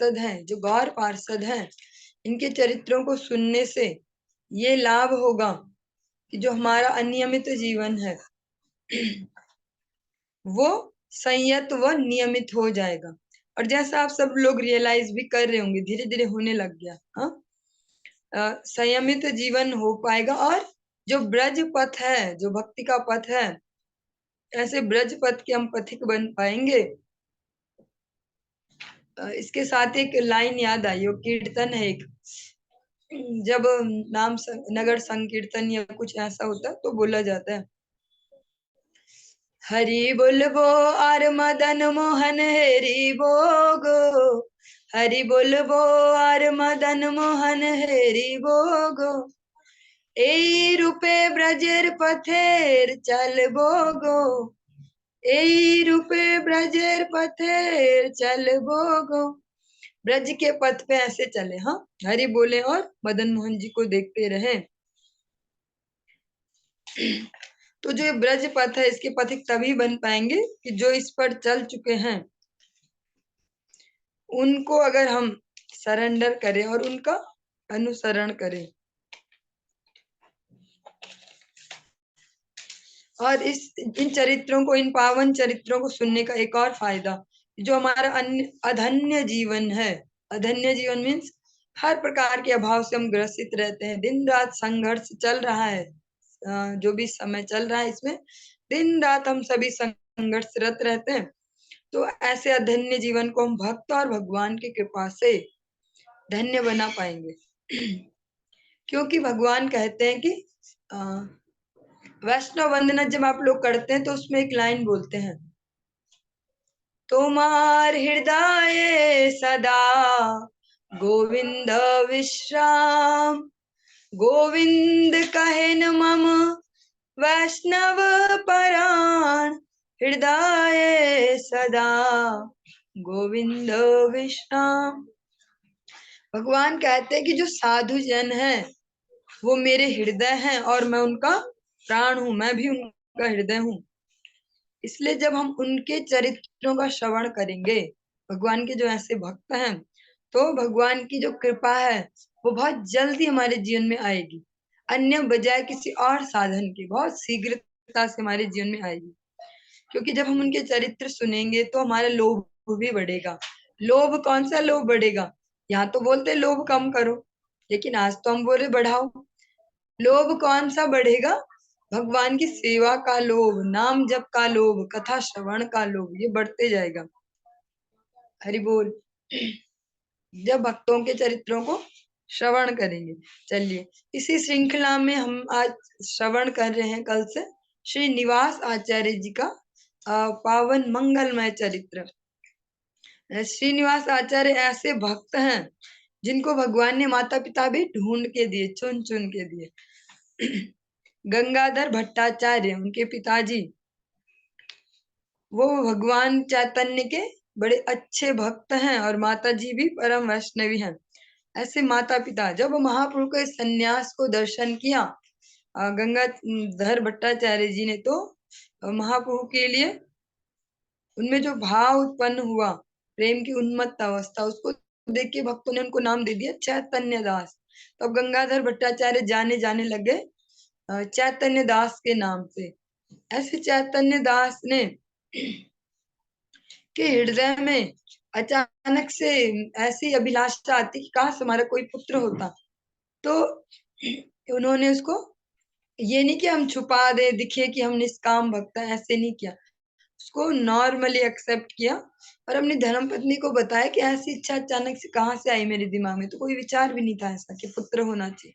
पार्षद हैं, जो गौर पार्षद हैं, इनके चरित्रों को सुनने से ये लाभ होगा कि जो हमारा अनियमित जीवन है वो संयत व नियमित हो जाएगा। और जैसा आप सब लोग रियलाइज भी कर रहे होंगे, धीरे धीरे होने लग गया। हाँ, संयमित जीवन हो पाएगा। और जो ब्रज पथ है, जो भक्ति का पथ है, ऐसे ब्रज पथ के हम पथिक बन पाएंगे। इसके साथ एक लाइन याद आई, वो कीर्तन है एक, जब नगर संकीर्तन या कुछ ऐसा होता है तो बोला जाता है, हरि बोलबो आर मदन मोहन हेरी बोगो, हरि बोलबो आर मदन मोहन हेरी बोगो, ए रूपे ब्रजेर पथेर चल बोगो, ए रूपे ब्रजेर पथेर चल बोगो। ब्रज के पथ पे ऐसे चले, हाँ, हरि बोले और मदन मोहन जी को देखते रहे। तो जो ये ब्रज पथ है, इसके पथिक तभी बन पाएंगे कि जो इस पर चल चुके हैं उनको अगर हम सरेंडर करें और उनका अनुसरण करें। और इन चरित्रों को, इन पावन चरित्रों को सुनने का एक और फायदा, जो हमारा अधन्य जीवन है, अधन्य जीवन मीन्स हर प्रकार के अभाव से हम ग्रसित रहते हैं, दिन रात संघर्ष चल रहा है, जो भी समय चल रहा है इसमें दिन रात हम सभी संघर्षरत रहते हैं। तो ऐसे अधन्य जीवन को हम भक्त और भगवान की कृपा से धन्य बना पाएंगे। क्योंकि भगवान कहते हैं कि वैष्णव वंदना जब आप लोग करते हैं तो उसमें एक लाइन बोलते हैं, तुम्हार हृदय सदा गोविंद विश्राम, गोविंद कहे न मम वैष्णव पराण, हृदय सदा गोविंद विश्राम। भगवान कहते हैं कि जो साधु जन है वो मेरे हृदय हैं और मैं उनका प्राण हूं, मैं भी उनका हृदय हूं। इसलिए जब हम उनके चरित्रों का श्रवण करेंगे, भगवान के जो ऐसे भक्त हैं, तो भगवान की जो कृपा है वो बहुत जल्दी हमारे जीवन में आएगी, अन्य बजाय किसी और साधन की बहुत शीघ्रता से हमारे जीवन में आएगी। क्योंकि जब हम उनके चरित्र सुनेंगे तो हमारा लोभ भी बढ़ेगा। लोभ, कौन सा लोभ बढ़ेगा? यहाँ तो बोलते लोभ कम करो, लेकिन आज तो हम बोले बढ़ाओ। लोभ कौन सा बढ़ेगा? भगवान की सेवा का लोभ, नाम जप का लोभ, कथा श्रवण का लोभ, ये बढ़ते जाएगा। हरि बोल। जब भक्तों के चरित्रों को श्रवण करेंगे। चलिए, इसी श्रृंखला में हम आज श्रवण कर रहे हैं कल से श्री निवास आचार्य जी का पावन मंगलमय चरित्र। श्रीनिवास आचार्य ऐसे भक्त हैं जिनको भगवान ने माता पिता भी ढूंढ के दिए, चुन चुन के दिए। गंगाधर भट्टाचार्य उनके पिताजी, वो भगवान चैतन्य के बड़े अच्छे भक्त हैं और माता जी भी परम वैष्णवी हैं। ऐसे माता पिता, जब महाप्रभु के सन्यास को दर्शन किया गंगाधर भट्टाचार्य जी ने, तो महाप्रभु के लिए उनमें जो भाव उत्पन्न हुआ, प्रेम की उन्मत्त अवस्था, उसको देख के भक्तों ने उनको नाम दे दिया चैतन्य दास। तो अब गंगाधर भट्टाचार्य जाने लगे चैतन्य दास के नाम से। ऐसे चैतन्य दास ने के हृदय में अचानक से ऐसी अभिलाषा आती कि काश हमारा कोई पुत्र होता। तो उन्होंने उसको ये नहीं कि हम छुपा दे, दिखे कि हम निष्काम भक्त हैं, ऐसे नहीं किया, उसको नॉर्मली एक्सेप्ट किया और अपनी धर्मपत्नी को बताया कि ऐसी इच्छा अचानक से कहाँ से आई मेरे दिमाग में, तो कोई विचार भी नहीं था ऐसा कि पुत्र होना चाहिए।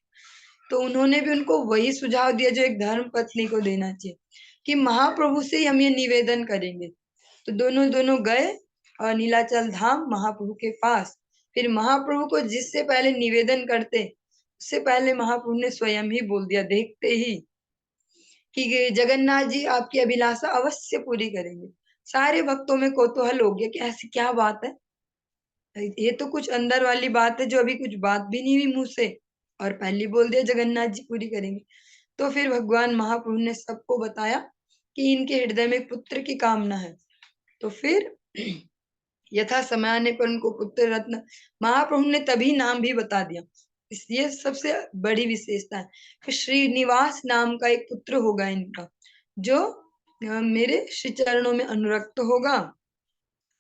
तो उन्होंने भी उनको वही सुझाव दिया जो एक धर्म पत्नी को देना चाहिए, कि महाप्रभु से ही हम ये निवेदन करेंगे। तो दोनों गए और नीलाचल धाम महाप्रभु के पास। फिर महाप्रभु को जिससे पहले निवेदन करते, उससे पहले महाप्रभु ने स्वयं ही बोल दिया देखते ही कि जगन्नाथ जी आपकी अभिलाषा अवश्य पूरी करेंगे। सारे भक्तों में कौतूहल हो गया कि ऐसी क्या बात है, ये तो कुछ अंदर वाली बात है जो अभी कुछ बात भी नहीं हुई मुंह से, और पहले बोल दिया जगन्नाथ जी पूरी करेंगे। तो फिर भगवान महाप्रभु ने सबको बताया कि इनके हृदय में पुत्र की कामना है। तो फिर यथा समय आने पर उनको पुत्र रत्न महाप्रभु ने तभी नाम भी बता दिया। ये सबसे बड़ी विशेषता है कि श्रीनिवास नाम का एक पुत्र होगा इनका, जो मेरे श्री चरणों में अनुरक्त होगा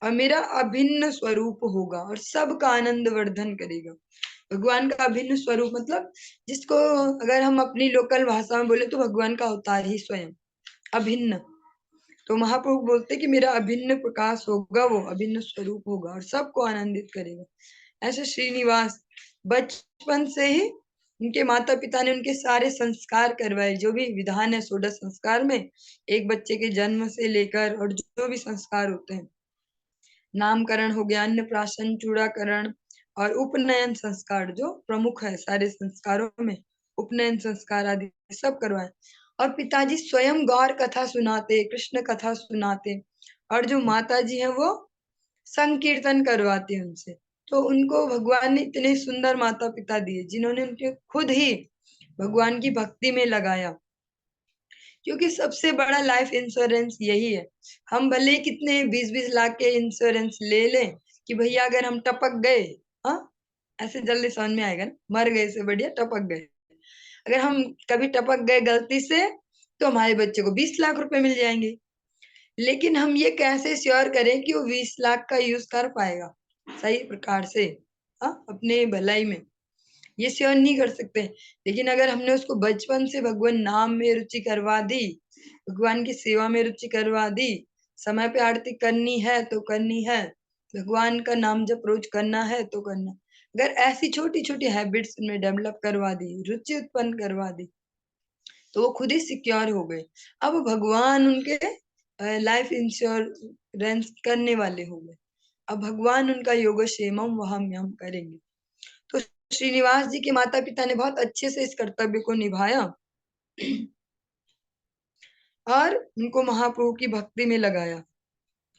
और मेरा अभिन्न स्वरूप होगा और सबका आनंद वर्धन करेगा। भगवान का अभिन्न स्वरूप मतलब जिसको अगर हम अपनी लोकल भाषा में बोले तो भगवान का अवतार ही स्वयं अभिन्न। तो महाप्रभु बोलते कि मेरा अभिन्न प्रकाश होगा, वो अभिन्न स्वरूप होगा और सबको आनंदित करेगा। ऐसे श्रीनिवास बचपन से ही उनके माता पिता ने उनके सारे संस्कार करवाए, जो भी विधान है 16 संस्कार में, एक बच्चे के जन्म से लेकर और जो भी संस्कार होते हैं, नामकरण हो गया, अन्नप्राशन, चूड़ाकरण और उपनयन संस्कार जो प्रमुख है सारे संस्कारों में, उपनयन संस्कार आदि सब करवाए। और पिताजी स्वयं गौर कथा सुनाते, कृष्ण कथा सुनाते, और जो माता जी है वो संकीर्तन करवाते उनसे। तो उनको भगवान ने इतने सुंदर माता पिता दिए जिन्होंने उनके खुद ही भगवान की भक्ति में लगाया। क्योंकि सबसे बड़ा लाइफ इंश्योरेंस यही है। हम भले कितने 20-20 लाख के इंश्योरेंस ले लें कि भैया अगर हम टपक गए, हाँ ऐसे जल्दी समझ में आएगा ना, मर गए से बढ़िया टपक गए। अगर हम कभी टपक गए गलती से तो हमारे बच्चे को 20 लाख रुपए मिल जाएंगे। लेकिन हम ये कैसे श्योर करें कि वो 20 लाख का यूज कर पाएगा सही प्रकार से, हाँ अपने भलाई में, ये श्योर नहीं कर सकते। लेकिन अगर हमने उसको बचपन से भगवान नाम में रुचि करवा दी, भगवान की सेवा में रुचि करवा दी, समय पे आरती करनी है तो करनी है, भगवान का नाम जब रोज करना है तो करना, अगर ऐसी छोटी छोटी हैबिट्स में डेवलप करवा दी, रुचि उत्पन्न करवा दी, तो वो खुद ही सिक्योर हो गए। अब भगवान उनके लाइफ इंश्योरेंस करने वाले हो गए। अब भगवान उनका योगक्षेमम वहम्यम करेंगे। तो श्रीनिवास जी के माता पिता ने बहुत अच्छे से इस कर्तव्य को निभाया और उनको महाप्रभु की भक्ति में लगाया।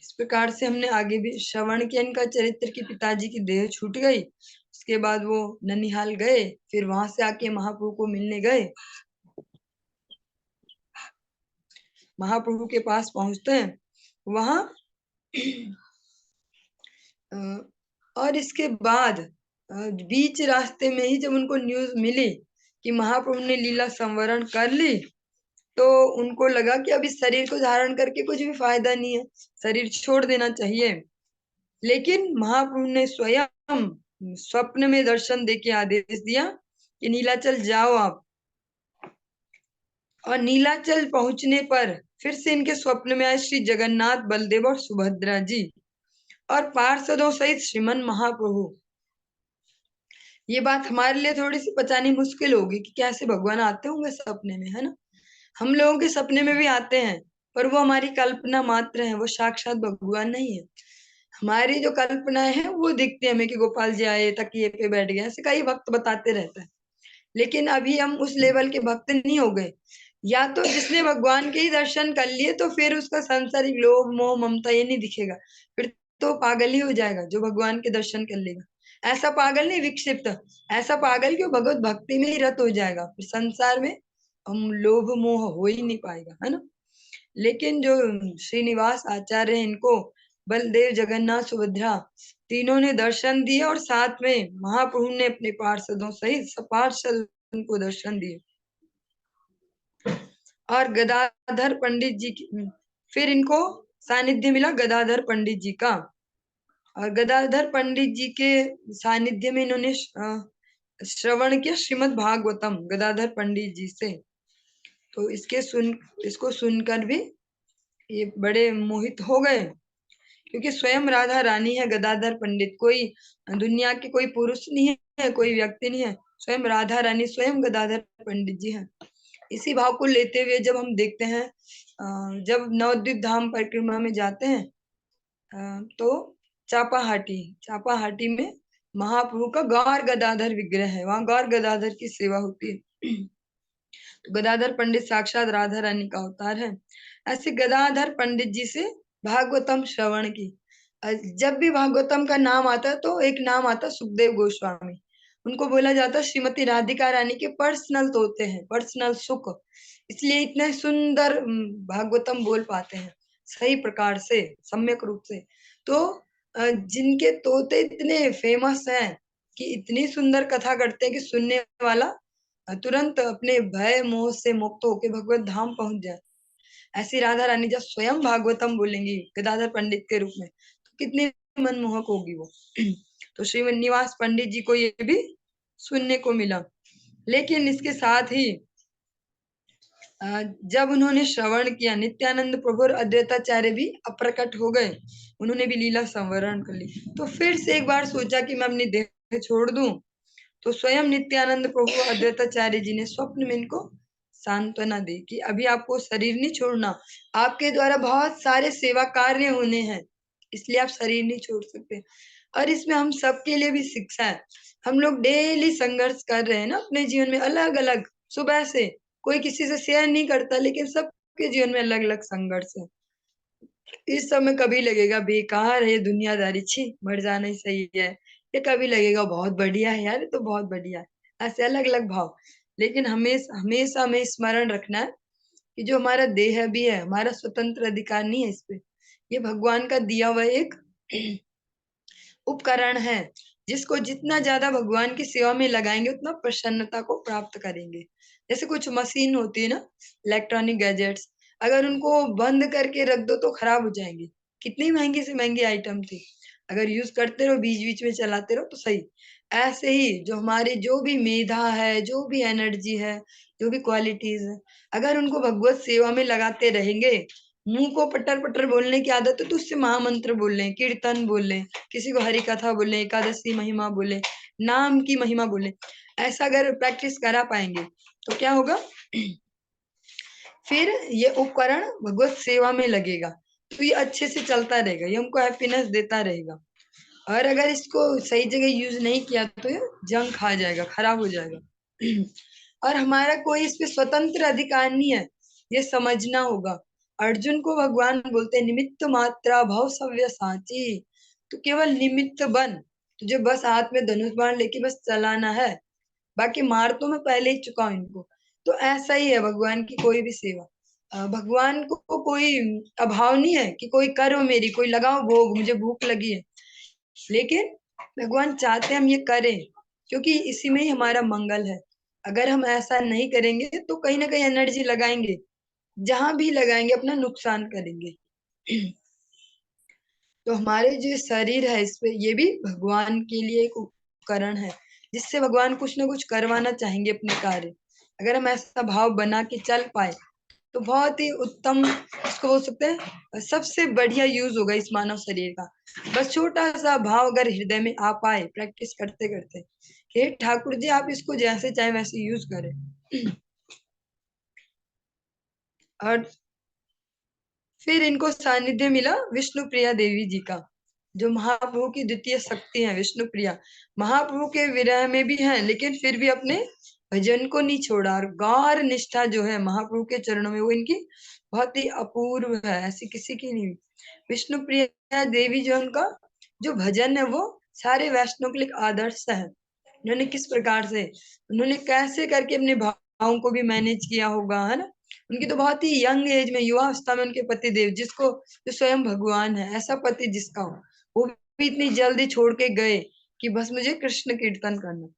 इस प्रकार से हमने आगे भी श्रवण किया इनका चरित्र की पिताजी की देह छूट गई, उसके बाद वो ननिहाल गए, फिर वहां से आके महाप्रभु को मिलने गए। महाप्रभु के पास पहुंचते हैं वहां और इसके बाद बीच रास्ते में ही जब उनको न्यूज मिली कि महाप्रभु ने लीला संवरण कर ली, तो उनको लगा कि अब इस शरीर को धारण करके कुछ भी फायदा नहीं है, शरीर छोड़ देना चाहिए। लेकिन महाप्रभु ने स्वयं स्वप्न में दर्शन देके आदेश दिया कि नीलाचल जाओ आप। और नीलाचल पहुंचने पर फिर से इनके स्वप्न में आए श्री जगन्नाथ, बलदेव और सुभद्रा जी और पार्षदों सहित श्रीमन महाप्रभु। ये बात हमारे लिए थोड़ी सी पचानी मुश्किल होगी कि कैसे भगवान आते होंगे सपने में, है ना। हम लोगों के सपने में भी आते हैं पर वो हमारी कल्पना मात्र है, वो साक्षात भगवान नहीं है। हमारी जो कल्पनाएं हैं वो दिखती है हमें कि गोपाल जी आए, तकिए पे बैठ गए, ऐसे कई भक्त बताते रहता है। लेकिन अभी हम उस लेवल के भक्त नहीं हो गए। या तो जिसने भगवान के ही दर्शन कर लिए तो फिर उसका सांसारिक लोभ मोह ममता ये नहीं दिखेगा, फिर तो पागल ही हो जाएगा जो भगवान के दर्शन कर लेगा। ऐसा पागल नहीं, विक्षिप्त, ऐसा पागल क्यों, भगवत भक्ति में ही रत हो जाएगा, फिर संसार में हम लोभ मोह हो ही नहीं पाएगा, है ना। लेकिन जो श्रीनिवास आचार्य हैं, इनको बलदेव, जगन्नाथ, सुभद्रा तीनों ने दर्शन दिए और साथ में महाप्रभु ने अपने पार्षदों सहित सब पार्षद को दर्शन दिए। और गदाधर पंडित जी की फिर इनको सानिध्य मिला गदाधर पंडित जी का, और गदाधर पंडित जी के सानिध्य में इन्होंने श्रवण किया श्रीमद् भागवतम गदाधर पंडित जी से। तो इसको सुनकर भी ये बड़े मोहित हो गए, क्योंकि स्वयं राधा रानी है गदाधर पंडित, कोई दुनिया के कोई पुरुष नहीं है, कोई व्यक्ति नहीं है, स्वयं राधा रानी, स्वयं गदाधर पंडित जी हैं। इसी भाव को लेते हुए जब हम देखते हैं जब नवद्वीप धाम परिक्रमा में जाते हैं तो चापाहाटी में महाप्रभु का गौर गदाधर विग्रह है, वहां गौर गदाधर की सेवा होती है। तो गदाधर पंडित साक्षात राधा रानी का अवतार है। ऐसे गदाधर पंडित जी से भागवतम श्रवण की। जब भी भागवतम का नाम आता है तो एक नाम आता सुखदेव गोस्वामी, उनको बोला जाता है श्रीमती राधिका रानी के पर्सनल तोते हैं, पर्सनल सुख, इसलिए इतने सुंदर भागवतम बोल पाते हैं सही प्रकार से, सम्यक रूप से। तो जिनके तोते इतने फेमस हैं कि इतनी सुंदर कथा करते हैं कि सुनने वाला तुरंत अपने भय मोह से मुक्त होकर भगवत धाम पहुंच जाए। ऐसी राधा रानी जब स्वयं भागवतम बोलेंगी गदाधर पंडित के रूप में, तो कितनी मनमोहक होगी वो। तो श्रीनिवास पंडित जी को ये भी सुनने को मिला। लेकिन इसके साथ ही जब उन्होंने श्रवण किया, नित्यानंद प्रभु और अद्वैताचार्य भी अप्रकट हो गए, उन्होंने भी लीला संवरण कर ली। तो फिर से एक बार सोचा कि मैं अपनी देह छोड़ दूं, तो स्वयं नित्यानंद प्रभु अद्वैताचार्य जी ने स्वप्न में इनको सांत्वना दी कि अभी आपको शरीर नहीं छोड़ना, आपके द्वारा बहुत सारे सेवा कार्य होने हैं, इसलिए आप शरीर नहीं छोड़ सकते। और इसमें हम सबके लिए भी शिक्षा है। हम लोग डेली संघर्ष कर रहे हैं ना अपने जीवन में, अलग अलग, सुबह से कोई किसी से शेयर नहीं करता, लेकिन सबके जीवन में अलग अलग संघर्ष है। इस समय कभी लगेगा बेकार है ये दुनियादारी, छी मर जाना ही सही है, ये कभी लगेगा बहुत बढ़िया है यार, ये तो बहुत बढ़िया है। ऐसे अलग अलग भाव। लेकिन हमेशा हमेशा हमें स्मरण रखना है कि जो हमारा देह भी है, हमारा स्वतंत्र अधिकार नहीं है इस पे। ये भगवान का दिया हुआ एक उपकरण है, जिसको जितना ज्यादा भगवान की सेवा में लगाएंगे उतना प्रसन्नता को प्राप्त करेंगे। जैसे कुछ मशीन होती है ना, इलेक्ट्रॉनिक गैजेट्स, अगर उनको बंद करके रख दो तो खराब हो जाएंगे। कितनी महंगी से महंगी आइटम थी, अगर यूज करते रहो, बीच बीच में चलाते रहो तो सही। ऐसे ही जो हमारी जो भी मेधा है, जो भी एनर्जी है, जो भी क्वालिटीज है, अगर उनको भगवत सेवा में लगाते रहेंगे, मुंह को पटर पटर बोलने की आदत है तो उससे महामंत्र बोल लें, कीर्तन बोल लें, किसी को हरि कथा बोले, एकादशी महिमा बोले, नाम की महिमा बोले, ऐसा अगर प्रैक्टिस करा पाएंगे तो क्या होगा, फिर ये उपकरण भगवत सेवा में लगेगा, तो ये अच्छे से चलता रहेगा, ये हमको हैप्पीनेस देता रहेगा। और अगर इसको सही जगह यूज नहीं किया तो ये जंग खा जाएगा, खराब हो जाएगा। और हमारा कोई इस पे स्वतंत्र अधिकार नहीं है, ये समझना होगा। अर्जुन को भगवान बोलते हैं निमित्त मात्रा भव सव्य साची, तो केवल निमित्त बन, तुझे बस हाथ में धनुष बाण लेके बस चलाना है, बाकी मार तो मैं पहले ही चुका हूं इनको। तो ऐसा ही है भगवान की कोई भी सेवा। भगवान को कोई अभाव नहीं है कि कोई करो मेरी, कोई लगाओ भोग, मुझे भूख लगी है, लेकिन भगवान चाहते हैं हम ये करें, क्योंकि इसी में ही हमारा मंगल है। अगर हम ऐसा नहीं करेंगे तो कहीं ना कहीं एनर्जी लगाएंगे, जहां भी लगाएंगे अपना नुकसान करेंगे। तो हमारे जो शरीर है इस पे, ये भी भगवान के लिए एक उपकरण है, जिससे भगवान कुछ ना कुछ करवाना चाहेंगे अपने कार्य। अगर हम ऐसा भाव बना के चल पाए तो बहुत ही उत्तम, इसको बोल सकते हैं सबसे बढ़िया यूज होगा इस मानव शरीर का। बस छोटा सा भाव अगर हृदय में आ पाए प्रैक्टिस करते करते, हे ठाकुर जी आप इसको जैसे चाहे वैसे यूज करें। और फिर इनको सानिध्य मिला विष्णु प्रिया देवी जी का, जो महाप्रभु की द्वितीय शक्ति है। विष्णु प्रिया महाप्रभु के विरह में भी है, लेकिन फिर भी अपने भजन को नहीं छोड़ा, और गौर निष्ठा जो है महाप्रभु के चरणों में वो इनकी बहुत ही अपूर्व है, ऐसी किसी की नहीं। विष्णु प्रिया देवी जो उनका जो भजन है वो सारे वैष्णव के लिए एक आदर्श है। उन्होंने किस प्रकार से, उन्होंने कैसे करके अपने भावों को भी मैनेज किया होगा, है ना। उनकी तो बहुत ही यंग एज में, युवा अवस्था में उनके पति देव, जिसको जो स्वयं भगवान है, ऐसा पति जिसका हो, वो भी इतनी जल्दी छोड़ के गए कि बस मुझे कृष्ण कीर्तन करना।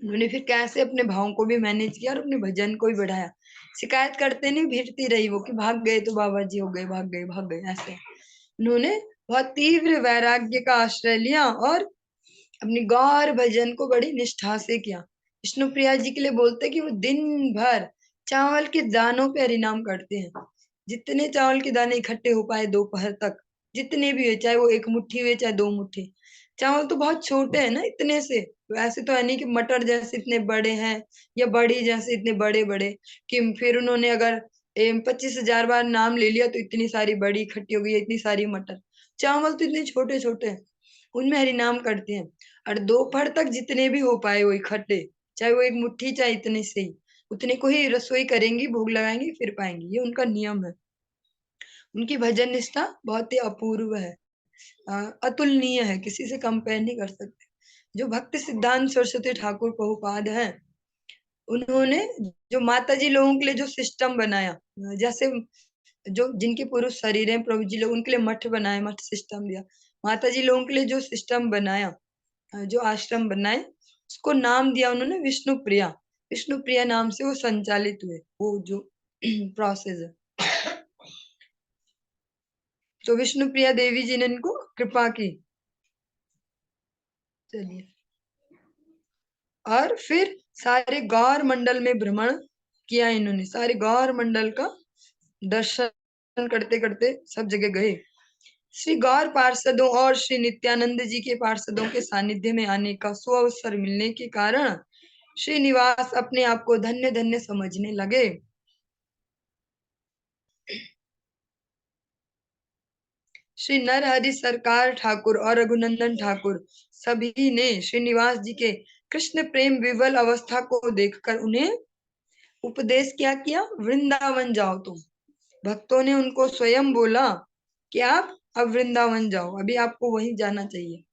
उन्होंने फिर कैसे अपने भावों को भी मैनेज किया और अपने भजन को भी बढ़ाया। शिकायत करते नहीं भिड़ती रही वो कि भाग गए तो बाबा जी हो गए, भाग गए भाग गए, ऐसे। उन्होंने बहुत तीव्र वैराग्य का आश्रय लिया और अपनी गौर भजन को बड़ी निष्ठा से किया। विष्णु प्रिया जी के लिए बोलते कि वो दिन भर चावल के दानों पे हरिनाम करते हैं। जितने चावल के दाने इकट्ठे हो पाए दोपहर तक, जितने भी हुए, चाहे वो एक मुट्ठी हुए चाहे दो मुट्ठी। चावल तो बहुत छोटे हैं ना, इतने से वैसे तो है नहीं कि मटर जैसे इतने बड़े हैं, या बड़ी जैसे इतने बड़े बड़े, कि फिर उन्होंने अगर 25,000 बार नाम ले लिया तो इतनी सारी बड़ी इकट्ठी हो गई, इतनी सारी मटर। चावल तो इतने छोटे छोटे हैं, उनमें हरिनाम करते हैं। और दोपहर तक जितने भी हो पाए वो इकट्ठे, चाहे वो एक मुट्ठी चाहे इतने से ही, उतने को ही रसोई करेंगी, भोग लगाएंगी, फिर पाएंगी। ये उनका नियम है। उनकी भजन निष्ठा बहुत ही अपूर्व है, अतुलनीय है, किसी से कंपेयर नहीं कर सकते। जो भक्ति सिद्धांत सरस्वती ठाकुर प्रभुपाद हैं, उन्होंने जो माता जी लोगों के लिए जो सिस्टम बनाया, जैसे जो जिनके पुरुष शरीर है प्रभु जी लोग, उनके लिए मठ बनाए, मठ सिस्टम दिया। माता जी लोगों के लिए जो सिस्टम बनाया, जो आश्रम बनाए, उसको नाम दिया उन्होंने विष्णु प्रिया। विष्णु प्रिया नाम से वो संचालित हुए, वो जो प्रोसेस है। तो विष्णु प्रिया देवी जी ने इनको कृपा की। चलिए, और फिर सारे गौर मंडल में भ्रमण किया इन्होंने, सारे गौर मंडल का दर्शन करते करते सब जगह गए। श्री गौर पार्षदों और श्री नित्यानंद जी के पार्षदों के सानिध्य में आने का सुअवसर मिलने के कारण श्रीनिवास अपने आप को धन्य धन्य समझने लगे। श्री नरहरि सरकार ठाकुर और रघुनंदन ठाकुर सभी ने श्रीनिवास जी के कृष्ण प्रेम विवल अवस्था को देखकर उन्हें उपदेश क्या किया, वृंदावन जाओ तुम। भक्तों ने उनको स्वयं बोला कि आप अब वृंदावन जाओ, अभी आपको वहीं जाना चाहिए।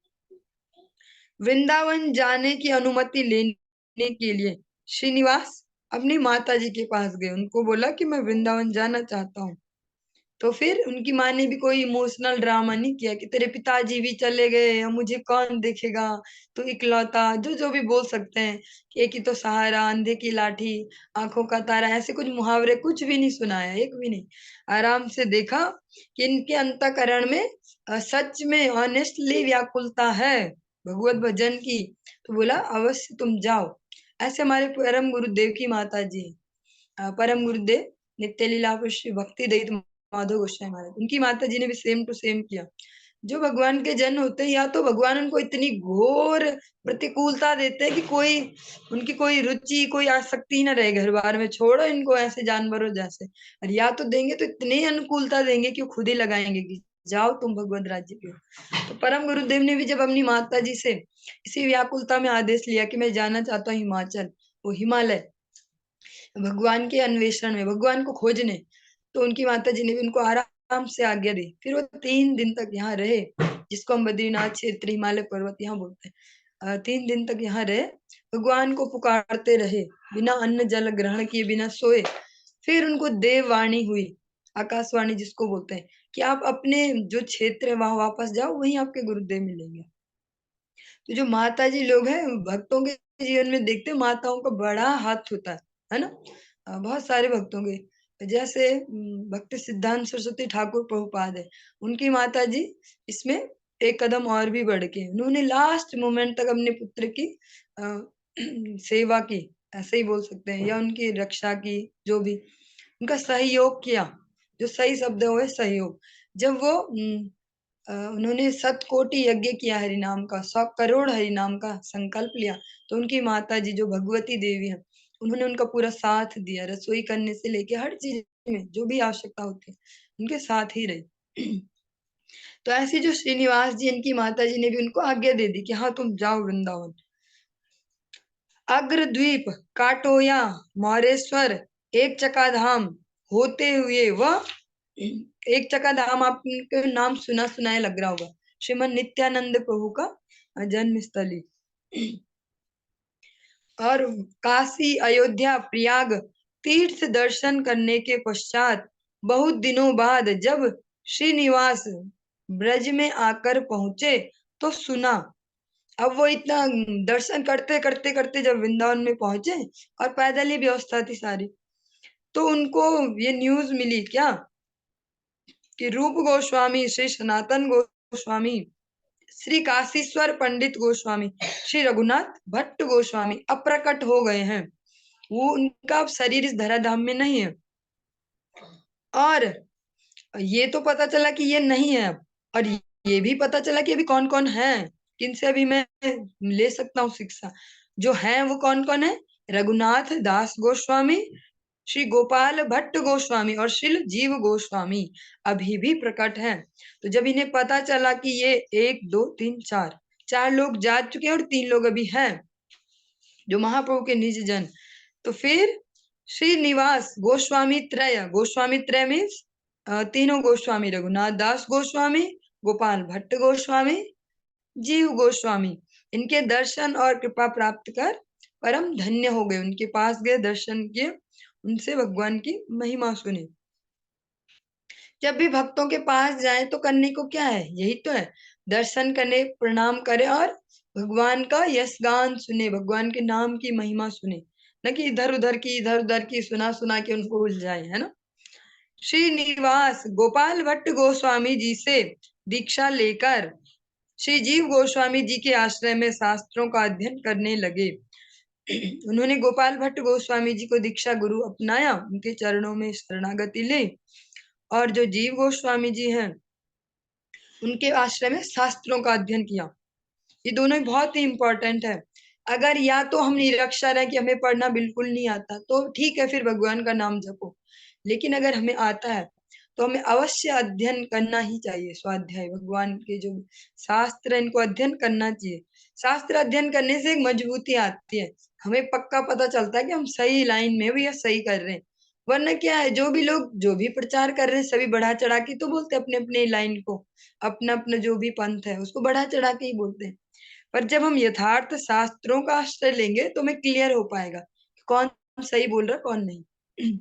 वृंदावन जाने की अनुमति लेने के लिए श्रीनिवास अपनी माता जी के पास गए, उनको बोला कि मैं वृंदावन जाना चाहता हूँ। तो फिर उनकी माँ ने भी कोई इमोशनल ड्रामा नहीं किया कि तेरे पिताजी भी चले गए, अब मुझे कौन देखेगा, तू इकलौता, जो जो भी बोल सकते हैं कि एक ही तो सहारा, अंधे की लाठी, आंखों का तारा, ऐसे कुछ मुहावरे कुछ भी नहीं सुनाया, एक भी नहीं। आराम से देखा कि इनके अंतःकरण में सच में ऑनेस्टली व्याकुलता है भगवत भजन की, तो बोला अवश्य तुम जाओ। ऐसे हमारे परम गुरुदेव की माता जी, परम गुरुदेव नित्य लीला श्री भक्ति दयित माधव गोस्वामी महाराज, उनकी माता जी ने भी सेम टू सेम किया। जो भगवान के जन होते हैं, या तो भगवान उनको इतनी घोर प्रतिकूलता देते हैं कि कोई उनकी कोई रुचि, कोई आसक्ति न रहे घर बार में, छोड़ो इनको ऐसे जानवरों जैसे, और या तो देंगे तो इतनी अनुकूलता देंगे कि वो खुद ही लगाएंगे कि जाओ तुम भगवत राज्य पे हो। तो परम गुरुदेव ने भी जब अपनी माता जी से इसी व्याकुलता में आदेश लिया कि मैं जाना चाहता हूँ हिमाचल, वो हिमालय, भगवान के अन्वेषण में, भगवान को खोजने, तो उनकी माता जी ने भी उनको आराम से आज्ञा दी। फिर वो 3 दिन तक यहाँ रहे, जिसको हम बद्रीनाथ क्षेत्र हिमालय पर्वत यहाँ बोलते हैं। 3 दिन तक यहाँ रहे, भगवान को पुकारते रहे, बिना अन्न जल ग्रहण किए, बिना सोए। फिर उनको देववाणी हुई, आकाशवाणी जिसको बोलते हैं, कि आप अपने जो क्षेत्र है वहां वापस जाओ, वहीं आपके गुरुदेव मिलेंगे। तो जो माता जी लोग हैं, भक्तों के जीवन में देखते हैं माताओं का बड़ा हाथ होता है ना। बहुत सारे भक्तों के, जैसे भक्ति सिद्धांत सरस्वती ठाकुर प्रभुपाद है, उनकी माता जी इसमें एक कदम और भी बढ़ के उन्होंने लास्ट मोमेंट तक अपने पुत्र की सेवा की, ऐसे ही बोल सकते हैं, या उनकी रक्षा की, जो भी उनका सहयोग किया, जो सही शब्द है वो है सहयोग। जब वो उन्होंने 7 कोटि यज्ञ किया हरिनाम का, 100 करोड़ हरिनाम का संकल्प लिया, तो उनकी माता जी जो भगवती देवी है, उन्होंने उनका पूरा साथ दिया, रसोई करने से लेके हर चीज में जो भी आवश्यकता होती है उनके साथ ही रही। तो ऐसे जो श्रीनिवास जी, इनकी माता जी ने भी उनको आज्ञा दे दी कि हाँ तुम जाओ वृंदावन। अग्रद्वीप, काटोया, मौरेश्वर, एक चका धाम होते हुए वह, एक चका धाम आपके नाम सुना सुनाया लग रहा होगा, श्रीमन नित्यानंद प्रभु का जन्म स्थली। और काशी, अयोध्या, प्रयाग तीर्थ दर्शन करने के पश्चात बहुत दिनों बाद जब श्रीनिवास ब्रज में आकर पहुंचे, तो सुना, अब वो इतना दर्शन करते करते करते जब वृंदावन में पहुंचे, और पैदल ही व्यवस्था थी सारी, तो उनको ये न्यूज मिली क्या कि रूप गोस्वामी, श्री सनातन गोस्वामी, श्री काशीश्वर पंडित गोस्वामी, श्री रघुनाथ भट्ट गोस्वामी अप्रकट हो गए हैं। वो उनका अब शरीर इस धराधाम में नहीं है, और ये तो पता चला कि ये नहीं है अब, और ये भी पता चला कि अभी कौन कौन है, किनसे अभी मैं ले सकता हूँ शिक्षा। जो है वो कौन कौन है, रघुनाथ दास गोस्वामी, श्री गोपाल भट्ट गोस्वामी और श्री जीव गोस्वामी अभी भी प्रकट है। तो जब इन्हें पता चला कि ये 1 2 3 4 4 लोग जा चुके हैं और 3 लोग अभी हैं जो महाप्रभु के निज जन, तो फिर श्रीनिवास गोस्वामी त्रय मीन्स तीनों गोस्वामी, रघुनाथ दास गोस्वामी, गोपाल भट्ट गोस्वामी, जीव गोस्वामी, इनके दर्शन और कृपा प्राप्त कर परम धन्य हो गए। उनके पास गए, दर्शन किए, उनसे भगवान की महिमा सुनी। जब भी भक्तों के पास जाए तो करने को क्या है, यही तो है, दर्शन करने, प्रणाम करें और भगवान का यश गान सुने, भगवान के नाम की महिमा सुने, न कि इधर उधर की सुना सुना के उनको भूल जाए, है ना। श्रीनिवास गोपाल भट्ट गोस्वामी जी से दीक्षा लेकर श्री जीव गोस्वामी जी के आश्रय में शास्त्रों का अध्ययन करने लगे। उन्होंने गोपाल भट्ट गोस्वामी जी को दीक्षा गुरु अपनाया, उनके चरणों में शरणागति ली, और जो जीव गोस्वामी जी हैं उनके आश्रय में शास्त्रों का अध्ययन किया। ये दोनों बहुत ही इंपॉर्टेंट है। अगर या तो हम निरक्षर हैं कि हमें पढ़ना बिल्कुल नहीं आता, तो ठीक है, फिर भगवान का नाम जपो। लेकिन अगर हमें आता है तो हमें अवश्य अध्ययन करना ही चाहिए। स्वाध्याय, भगवान के जो शास्त्र है इनको अध्ययन करना चाहिए। शास्त्र अध्ययन करने से एक मजबूती आती है, हमें पक्का पता चलता है कि हम सही लाइन में भी या सही कर रहे हैं। वरना क्या है, जो भी लोग जो भी प्रचार कर रहे हैं सभी बढ़ा चढ़ा के तो बोलते हैं अपने अपने लाइन को, अपना अपना जो भी पंथ है उसको बढ़ा चढ़ा के ही बोलते हैं। पर जब हम यथार्थ शास्त्रों का आश्रय लेंगे तो हमें क्लियर हो पाएगा कौन सही बोल रहा कौन नहीं।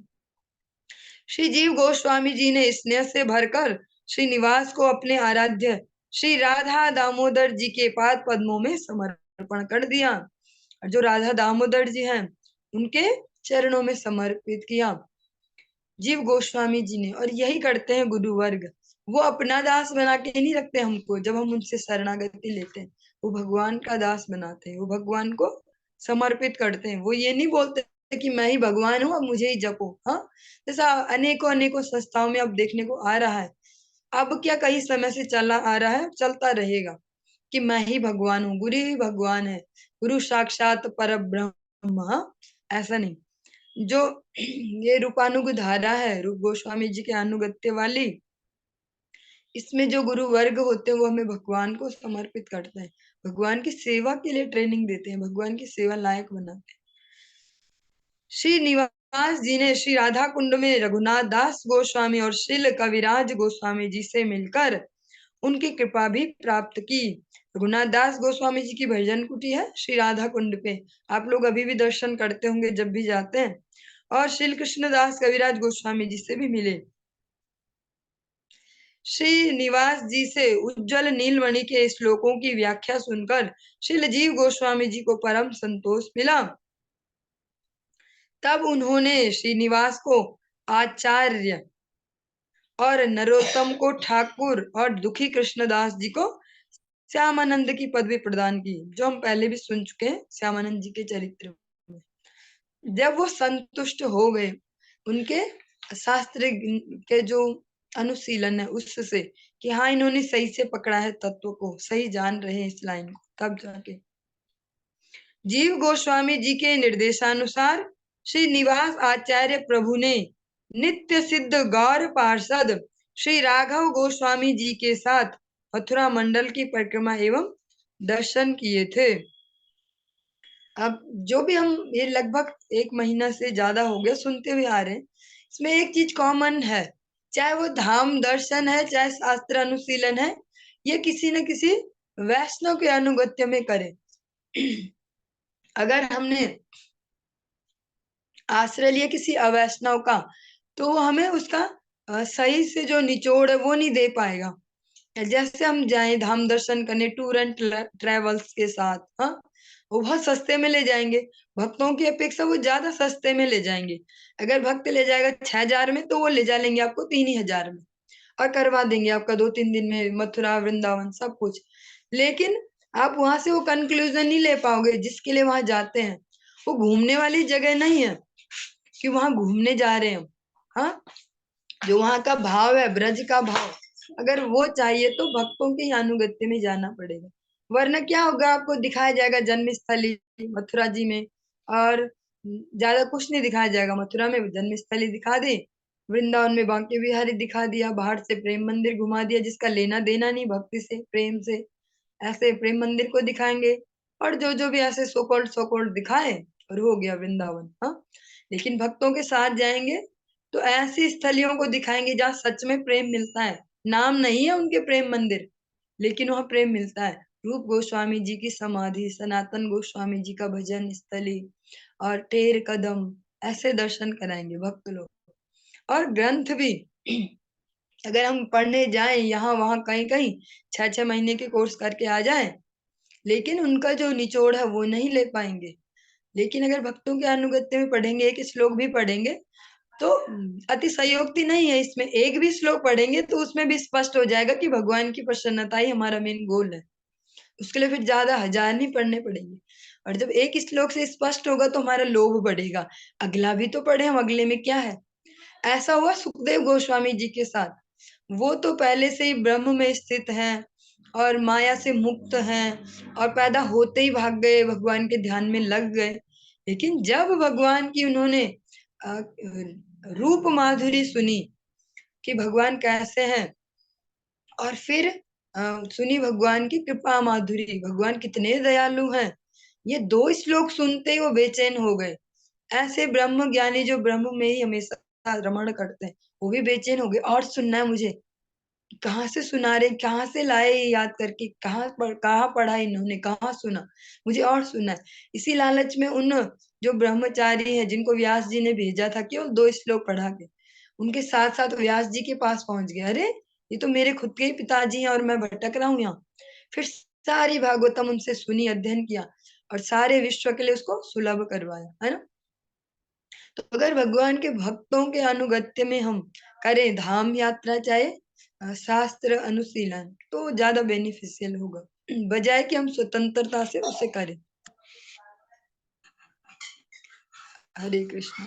श्री जीव गोस्वामी जी ने स्नेह से भरकर श्रीनिवास को अपने आराध्य श्री राधा दामोदर जी के पाद पद्मों में समर्पण कर दिया, और जो राधा दामोदर जी हैं उनके चरणों में समर्पित किया जीव गोस्वामी जी ने। और यही करते हैं गुरु वर्ग, वो अपना दास बना के नहीं रखते हमको। जब हम उनसे शरणागति लेते हैं वो भगवान का दास बनाते हैं, वो भगवान को समर्पित करते हैं। वो ये नहीं बोलते कि मैं ही भगवान हूँ, अब मुझे ही जपो। हाँ, जैसा अनेकों अनेकों संस्थाओं में अब देखने को आ रहा है, अब क्या कई समय से चला आ रहा है, चलता रहेगा कि मैं ही भगवान हूँ, गुरु ही भगवान है, गुरु साक्षात पर ब्रह्म। हाँ, ऐसा नहीं। जो ये रूपानुग धारा है, रूप गोस्वामी जी के अनुगत्य वाली, इसमें जो गुरु वर्ग होते हैं वो हमें भगवान को समर्पित करते हैं, भगवान की सेवा के लिए ट्रेनिंग देते हैं, भगवान की सेवा लायक बनाते हैं। श्री निवास जी ने श्री राधा कुंड में रघुनाथ दास गोस्वामी और श्रील कविराज गोस्वामी जी से मिलकर उनकी कृपा भी प्राप्त की। रघुनाथ दास गोस्वामी जी की भजन कुटी है श्री राधा कुंड पे, आप लोग अभी भी दर्शन करते होंगे जब भी जाते हैं। और श्री कृष्णदास कविराज गोस्वामी जी से भी मिले। श्री निवास जी से उज्जवल नीलमणि के श्लोकों की व्याख्या सुनकर श्री जीव गोस्वामी जी को परम संतोष मिला। तब उन्होंने श्रीनिवास को आचार्य और नरोत्तम को ठाकुर और दुखी कृष्णदास जी को श्यामानंद की पदवी प्रदान की, जो हम पहले भी सुन चुके हैं श्यामानंद जी के चरित्र में। जब वो संतुष्ट हो गए उनके शास्त्र के जो अनुशीलन है उससे, कि हाँ इन्होंने सही से पकड़ा है तत्व को, सही जान रहे हैं इस लाइन को, तब जाके जीव गोस्वामी जी के निर्देशानुसार श्री निवास आचार्य प्रभु ने नित्य सिद्ध गौर पार्षद श्री राघव गोस्वामी जी के साथ मथुरा मंडल की परिक्रमा एवं दर्शन किए थे। अब जो भी हम ये लगभग 1 महीना से ज्यादा हो गया सुनते हुए आ रहे हैं, इसमें एक चीज कॉमन है, चाहे वो धाम दर्शन है चाहे शास्त्र अनुशीलन है, ये किसी न किसी वैष्णव के अनुगत्य में करें। अगर हमने आश्रय लिया किसी अवैष्णव का तो वो हमें उसका सही से जो निचोड़ है वो नहीं दे पाएगा। जैसे हम जाएं धाम दर्शन करने टूर एंड ट्रेवल्स के साथ, हाँ, वो बहुत सस्ते में ले जाएंगे, भक्तों की अपेक्षा वो ज्यादा सस्ते में ले जाएंगे। अगर भक्त ले जाएगा 6,000 में तो वो ले जा लेंगे आपको 3,000 में, और करवा देंगे आपका 2-3 दिन में मथुरा वृंदावन सब कुछ। लेकिन आप वहां से वो कंक्लूजन नहीं ले पाओगे जिसके लिए वहां जाते हैं। वो घूमने वाली जगह नहीं है कि वहां घूमने जा रहे हो, हाँ, जो वहां का भाव है ब्रज का भाव, अगर वो चाहिए तो भक्तों के अनुगत्य में जाना पड़ेगा। वरना क्या होगा, आपको दिखाया जाएगा जन्म स्थली मथुरा जी में, और ज्यादा कुछ नहीं दिखाया जाएगा। मथुरा में जन्म स्थली दिखा दी, वृंदावन में बांके बिहारी दिखा दिया, बाहर से प्रेम मंदिर घुमा दिया, जिसका लेना देना नहीं भक्ति से प्रेम से, ऐसे प्रेम मंदिर को दिखाएंगे, और जो जो भी ऐसे सो कॉल्ड दिखाए और हो गया वृंदावन। हाँ, लेकिन भक्तों के साथ जाएंगे तो ऐसी स्थलियों को दिखाएंगे जहाँ सच में प्रेम मिलता है। नाम नहीं है उनके प्रेम मंदिर, लेकिन वहाँ प्रेम मिलता है। रूप गोस्वामी जी की समाधि, सनातन गोस्वामी जी का भजन स्थली और टेर कदम, ऐसे दर्शन कराएंगे भक्त लोग। और ग्रंथ भी अगर हम पढ़ने जाएं यहाँ वहां कहीं कहीं 6-6 महीने के कोर्स करके आ जाएं, लेकिन उनका जो निचोड़ है वो नहीं ले पाएंगे। लेकिन अगर भक्तों के अनुगत्य में पढ़ेंगे, एक श्लोक भी पढ़ेंगे तो अतिशयोक्ति नहीं है इसमें, एक भी श्लोक पढ़ेंगे तो उसमें भी स्पष्ट हो जाएगा कि भगवान की प्रसन्नता ही हमारा मेन गोल है। उसके लिए फिर ज्यादा हजार नहीं पढ़ने पड़ेंगे। और जब एक श्लोक से स्पष्ट होगा तो हमारा लोभ बढ़ेगा, अगला भी तो पढ़े हम, अगले में क्या है। ऐसा हुआ सुखदेव गोस्वामी जी के साथ। वो तो पहले से ही ब्रह्म में स्थित हैं और माया से मुक्त हैं और पैदा होते ही भाग गए, भगवान के ध्यान में लग गए। लेकिन जब भगवान की उन्होंने रूप माधुरी सुनी कि भगवान कैसे हैं, और फिर सुनी भगवान की कृपा माधुरी, भगवान कितने दयालु हैं, ये 2 श्लोक सुनते ही वो बेचैन हो गए। ऐसे ब्रह्म ज्ञानी जो ब्रह्म में ही हमेशा रमण करते हैं, वो भी बेचैन हो गए, और सुनना है मुझे। कहाँ से सुना रहे, कहाँ से लाए ये याद करके, कहाँ पढ़ा इन्होंने, कहाँ सुना, मुझे और सुनना है। इसी लालच में उन जो ब्रह्मचारी है जिनको व्यास जी ने भेजा था केवल 2 श्लोक पढ़ा के, उनके साथ साथ व्यास जी के पास पहुंच गए। अरे ये तो मेरे खुद के ही पिताजी हैं और मैं भटक रहा हूँ यहाँ। फिर सारी भागवतम उनसे सुनी, अध्ययन किया और सारे विश्व के लिए उसको सुलभ करवाया, है ना। तो अगर भगवान के भक्तों के अनुगत्य में हम करें धाम यात्रा, चाहे शास्त्र अनुशीलन, तो ज्यादा बेनिफिशियल होगा, बजाय कि हम स्वतंत्रता से उसे करें। हरे कृष्ण।